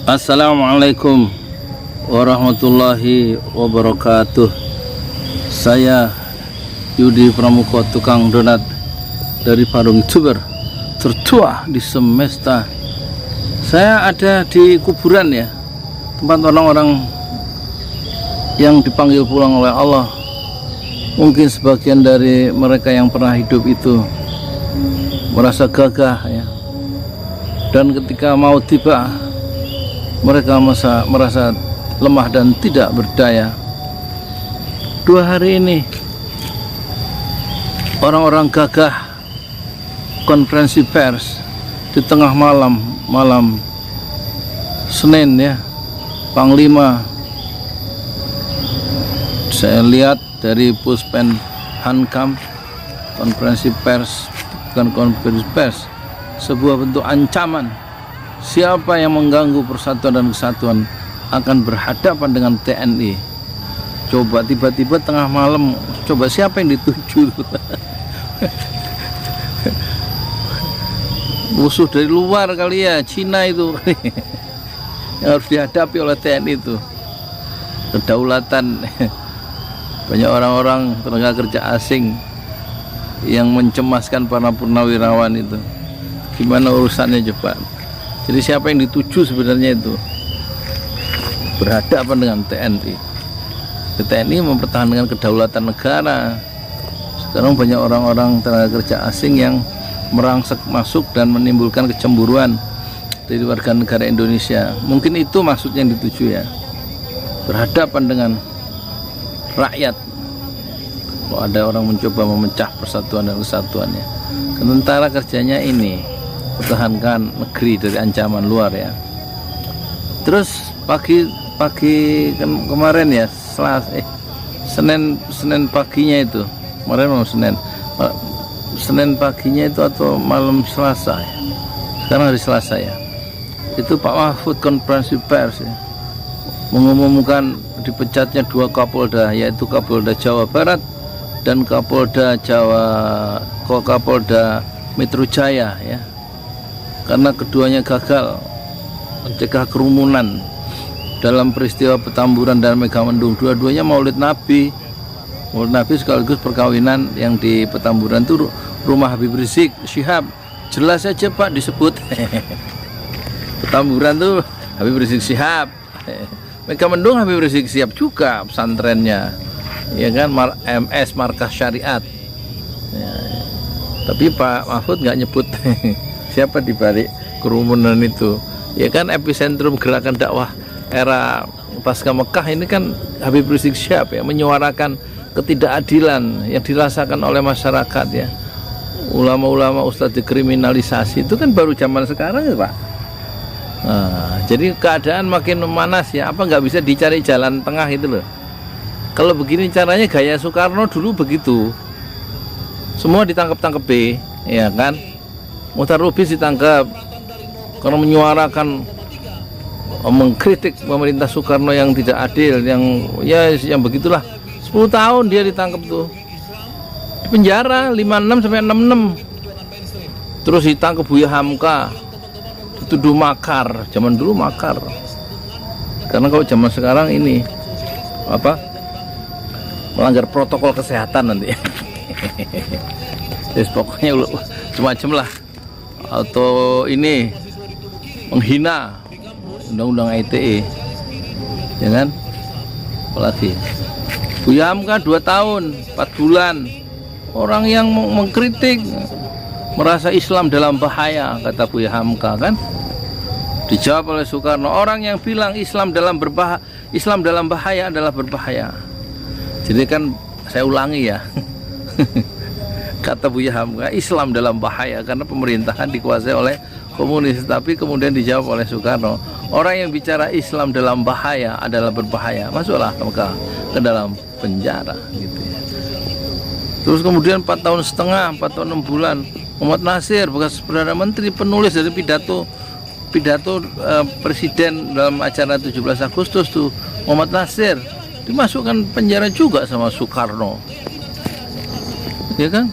Assalamualaikum warahmatullahi wabarakatuh. Saya Yudi Pramuko, tukang donat dari Parung YouTuber tertua di semesta. Saya ada di kuburan ya, tempat orang-orang yang dipanggil pulang oleh Allah. Mungkin sebagian dari mereka yang pernah hidup itu merasa gagah ya, dan ketika mau tiba mereka merasa lemah dan tidak berdaya. 2 hari ini orang-orang gagah konferensi pers di tengah malam Senin ya, Panglima, saya lihat dari Puspen Hankam, konferensi pers bukan konferensi pers, sebuah bentuk ancaman. Siapa yang mengganggu persatuan dan kesatuan akan berhadapan dengan TNI. Coba tiba-tiba tengah malam, coba siapa yang dituju? Musuh dari luar kali ya, Cina itu yang harus dihadapi oleh TNI itu. Kedaulatan. Banyak orang-orang tenaga kerja asing yang mencemaskan para purnawirawan itu. Gimana urusannya coba? Jadi siapa yang dituju sebenarnya itu? Berhadapan dengan TNI. TNI mempertahankan kedaulatan negara. Sekarang banyak orang-orang tenaga kerja asing yang merangsek masuk dan menimbulkan kecemburuan dari warga negara Indonesia. Mungkin itu maksudnya yang dituju ya. Berhadapan dengan rakyat. Kalau ada orang mencoba memecah persatuan dan kesatuannya. Sementara kerjanya ini pertahankan negeri dari ancaman luar ya. Terus pagi kemarin ya, Senin paginya itu, kemarin mau Senin paginya itu atau malam Selasa ya, sekarang hari Selasa ya, itu Pak Mahfud konferensi pers ya, mengumumkan dipecatnya 2 Kapolda, yaitu Kapolda Jawa Barat dan Kapolda Metro Jaya ya, karena keduanya gagal mencegah kerumunan dalam peristiwa Petamburan dan Megamendung. Dua-duanya Maulid Nabi sekaligus perkawinan yang di Petamburan itu rumah Habib Rizik Syihab. Jelas saja Pak disebut Petamburan tuh Habib Rizik Syihab, Megamendung Habib Rizik Syihab juga pesantrennya ya kan, MS Markas Syariat ya. Tapi Pak Mahfud nggak nyebut siapa di balik kerumunan itu ya kan. Epicentrum gerakan dakwah era pasca Mekah ini kan Habib Rizik Syihab ya, menyuarakan ketidakadilan yang dirasakan oleh masyarakat ya. Ulama-ulama ustadz dikriminalisasi, itu kan baru zaman sekarang ya Pak. Nah, jadi keadaan makin memanas ya, apa nggak bisa dicari jalan tengah itu loh. Kalau begini caranya gaya Soekarno dulu begitu, semua ditangkap ya kan. Muhtar Lubis ditangkap karena menyuarakan, mengkritik pemerintah Soekarno yang tidak adil, yang begitulah. 10 tahun dia ditangkap tuh, di penjara 56 sampai 66. Terus ditangkap Buya Hamka, dituduh makar. Zaman dulu makar, karena kalau zaman sekarang ini apa, melanggar protokol kesehatan nanti. Terus pokoknya macam-macam lah, atau ini menghina undang-undang ITE ya kan. Apalagi Buya Hamka 2 tahun 4 bulan, orang yang mengkritik merasa Islam dalam bahaya, kata Buya Hamka kan. Dijawab oleh Soekarno, orang yang bilang Islam dalam bahaya adalah berbahaya. Jadi kan saya ulangi ya kata Buya Hamka, Islam dalam bahaya karena pemerintahan dikuasai oleh komunis. Tapi kemudian dijawab oleh Soekarno, orang yang bicara Islam dalam bahaya adalah berbahaya, masuklah ke dalam penjara gitu ya. Terus kemudian 4 tahun setengah, 4 tahun 6 bulan, Muhammad Nasir, bekas Perdana Menteri, penulis dari pidato Presiden dalam acara 17 Agustus tuh, Muhammad Nasir dimasukkan penjara juga sama Soekarno ya kan.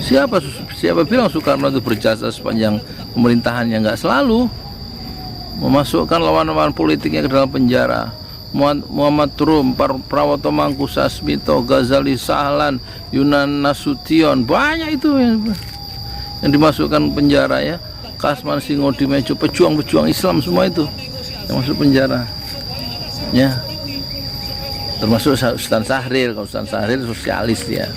Siapa bilang Soekarno itu berjasa sepanjang pemerintahannya? Nggak selalu. memasukkan lawan-lawan politiknya ke dalam penjara. Muhammad Rum, Prawoto Mangkusasmito, Ghazali Sahlan, Yunan Nasution, banyak itu yang dimasukkan penjara ya. Kasman Singodimedjo, pejuang-pejuang Islam semua itu yang masuk penjara ya, termasuk Ustaz Sahril. Kalau Ustaz Sahril sosialis ya.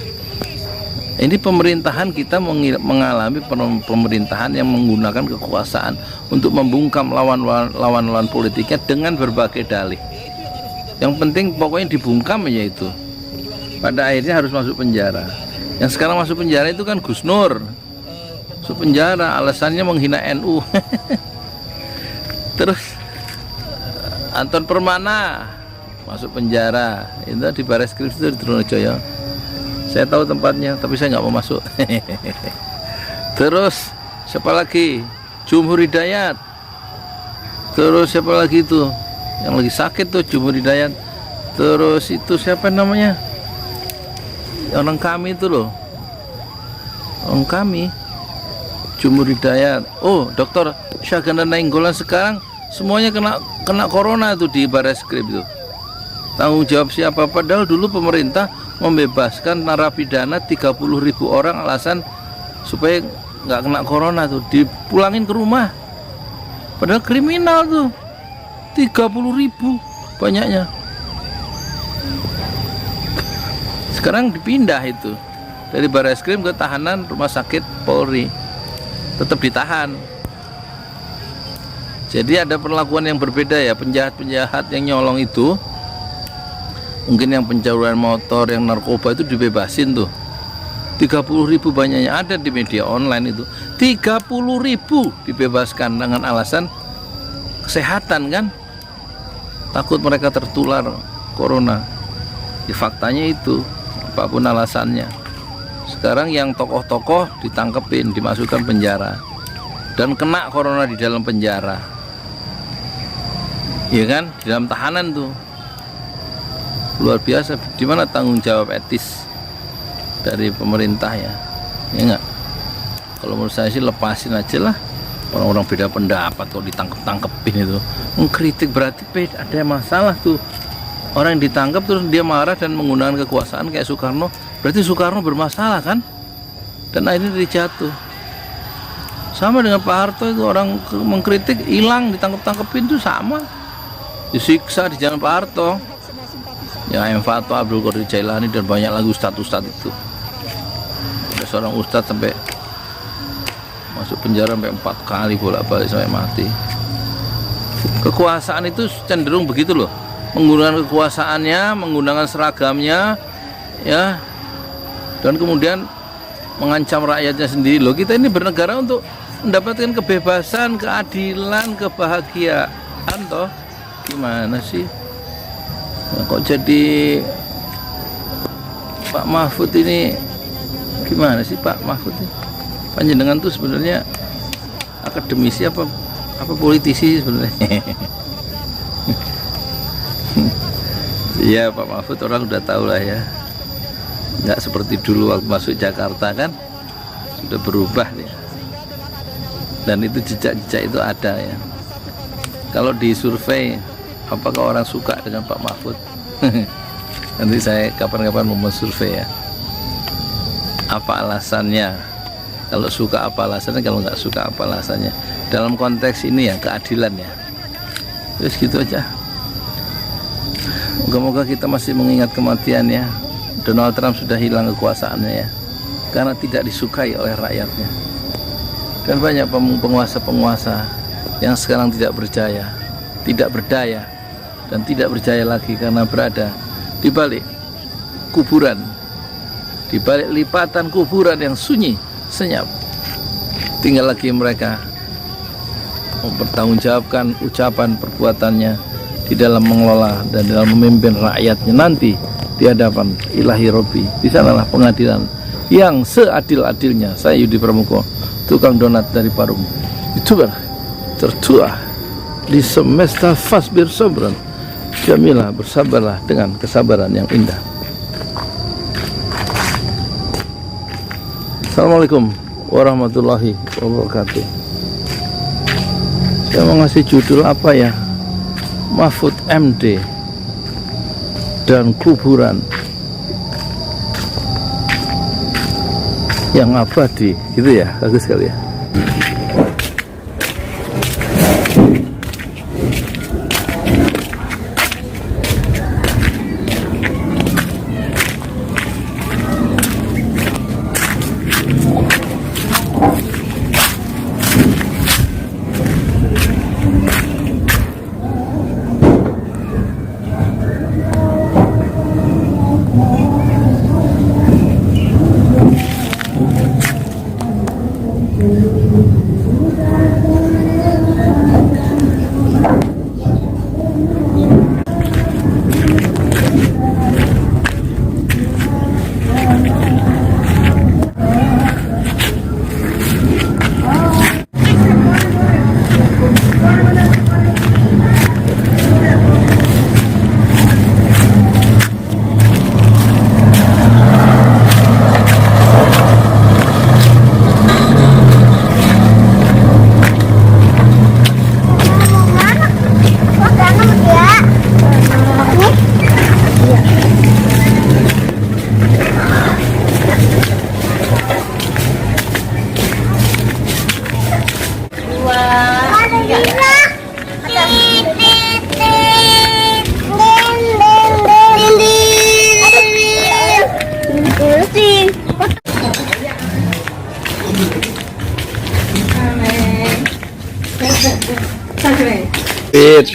Ini pemerintahan kita mengalami pemerintahan yang menggunakan kekuasaan untuk membungkam lawan-lawan politiknya dengan berbagai dalih. Yang penting pokoknya dibungkam aja itu. Pada akhirnya harus masuk penjara. Yang sekarang masuk penjara itu kan Gus Nur. Masuk penjara alasannya menghina NU. Terus Anton Permana masuk penjara. Itu di Bareskrim itu di Trunojoyo. Saya tahu tempatnya, tapi saya nggak mau masuk. Terus siapa lagi? Jumhur Hidayat. Terus siapa lagi itu? Yang lagi sakit tuh Jumhur Hidayat. Terus itu siapa namanya? Orang kami itu loh. Orang kami. Jumhur Hidayat. Oh, Dokter Syahganda Nainggolan sekarang semuanya kena corona tuh di Bareskrim itu. Tanggung jawab siapa? Padahal dulu pemerintah membebaskan narapidana 30.000 orang alasan supaya nggak kena corona tuh, dipulangin ke rumah. Padahal kriminal tuh 30.000 banyaknya. Sekarang dipindah itu dari Bareskrim ke tahanan rumah sakit Polri, tetap ditahan. Jadi ada perlakuan yang berbeda ya. Penjahat-penjahat yang nyolong itu, mungkin yang pencurian motor, yang narkoba itu dibebasin tuh 30.000 banyaknya, ada di media online itu 30.000 dibebaskan dengan alasan kesehatan kan, takut mereka tertular corona. Di faktanya itu apapun alasannya. Sekarang yang tokoh-tokoh ditangkepin, dimasukkan penjara dan kena corona di dalam penjara, iya kan, di dalam tahanan tuh. Luar biasa. Di mana tanggung jawab etis dari pemerintah ya? Ya enggak? Kalau menurut saya sih lepasin aja lah. Orang-orang beda pendapat kok ditangkep-tangkepin itu. Mengkritik berarti ada masalah tuh. Orang yang ditangkap terus dia marah dan menggunakan kekuasaan kayak Soekarno, berarti Soekarno bermasalah kan? Dan akhirnya dia jatuh. Sama dengan Pak Harto itu, orang mengkritik hilang, ditangkep-tangkepin itu sama. Disiksa di jalan Pak Harto. Ya, M. Fatwa, Abdul Qadir Jailani dan banyak lagi ustadz-ustadz itu. Ada seorang ustadz sampai masuk penjara sampai 4 kali bolak-balik sampai mati. Kekuasaan itu cenderung begitu loh, menggunakan kekuasaannya, menggunakan seragamnya, ya, dan kemudian mengancam rakyatnya sendiri. Loh, kita ini bernegara untuk mendapatkan kebebasan, keadilan, kebahagiaan, toh gimana sih? Nah, kok jadi Pak Mahfud ini gimana sih Pak Mahfud ini? Panjenengan tuh sebenarnya akademisi apa politisi sebenarnya? Iya, Pak Mahfud orang udah tahu lah ya, nggak seperti dulu waktu masuk Jakarta kan, sudah berubah ya. Dan itu jejak-jejak itu ada ya. Kalau di survei apakah orang suka dengan Pak Mahfud? Nanti saya kapan-kapan mau survei ya. Apa alasannya? Kalau suka apa alasannya? Kalau nggak suka apa alasannya? Dalam konteks ini ya, keadilan ya. Terus gitu aja. Moga-moga kita masih mengingat kematian ya. Donald Trump sudah hilang kekuasaannya ya, karena tidak disukai oleh rakyatnya. Dan banyak penguasa-penguasa yang sekarang tidak berjaya, tidak berdaya, dan tidak berjaya lagi karena berada di balik kuburan, di balik lipatan kuburan yang sunyi, senyap. Tinggal lagi mereka mempertanggungjawabkan ucapan perbuatannya di dalam mengelola dan dalam memimpin rakyatnya nanti di hadapan Ilahi Robbi. Di sanalah pengadilan yang seadil-adilnya. Saya Yudi Pramuko, tukang donat dari Parung. YouTuber tertua di semesta fasbir sobran. Jamilah, bersabarlah dengan kesabaran yang indah. Assalamualaikum warahmatullahi wabarakatuh. Saya mau ngasih judul apa ya? Mahfud MD dan kuburan yang abadi, gitu ya, bagus sekali ya. It.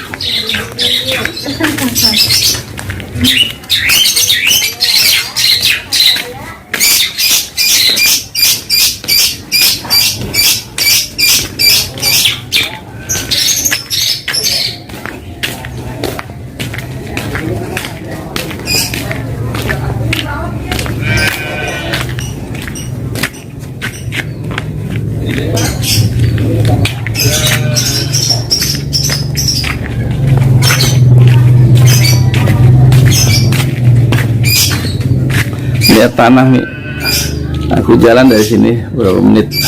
Lihat tanah nih, aku jalan dari sini berapa menit.